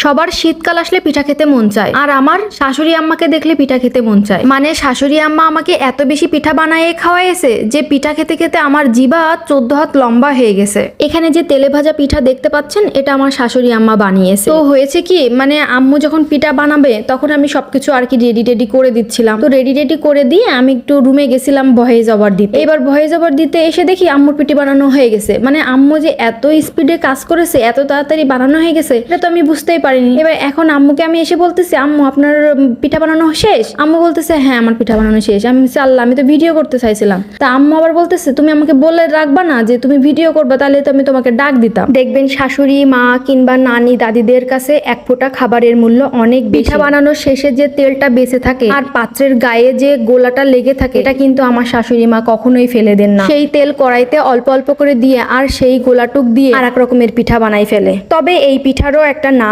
সবার শীতকাল আসলে পিঠা খেতে মন চায়, আর আমার শাশুড়ি আম্মাকে দেখলে পিঠা খেতে মন চায়। মানে শাশুড়ি আম্মা আমাকে এত বেশি পিঠা বানায় খাওয়াইছে যে পিঠা খেতে খেতে আমার জিভা 14 হাত লম্বা হয়ে গেছে। এখানে যে তেলে ভাজা পিঠা দেখতে পাচ্ছেন এটা আমার শাশুড়ি আম্মা বানিয়েছে। তো হয়েছে কি, মানে আম্মু যখন পিঠা বানাবে তখন আমি সবকিছু আর কি রেডি করে দিচ্ছিলাম। তো রেডি করে দিয়ে আমি একটু রুমে গেছিলাম ভয়েস ওভার দিতে। এবার ভয়েস ওভার দিতে এসে দেখি আম্মুর পিঠা বানানো হয়ে গেছে। মানে আম্মু যে এত স্পিডে কাজ করেছে, এত তাড়াতাড়ি বানানো হয়ে গেছে, এটা তো আমি বুঝতেই পারিনি। এবার এখন আম্মুকে আমি এসে বলতেছি, আম্মু আপনার পিঠা বানানো শেষ? আম্মু বলতেছে হ্যাঁ আমার পিঠা বানানো শেষ। আমি আল্লাহ, আমি তো ভিডিও করতে চাইছিলাম। তা আম্মু আবার বলতেছে তুমি আমাকে বলে রাখবা না যে তুমি ভিডিও করবা, তাহলে তো আমি তোমাকে ডাক দিতাম। দেখবেন শাশুড়ি মা কিংবা নানি দাদিদের কাছে এক ফোঁটা খাবারের মূল্য অনেক বেশি। পিঠা বানানোর শেষে যে তেলটা বেঁচে থাকে আর পাত্রের গায়ে যে গোলাটা লেগে থাকে, এটা কিন্তু আমার শাশুড়ি মা কখনোই ফেলে দেন না। সেই তেল কড়াইতে অল্প অল্প করে দিয়ে আর সেই গোলাটুক দিয়ে আর এক রকমের পিঠা বানাই ফেলে। তবে এই পিঠারও একটা নাম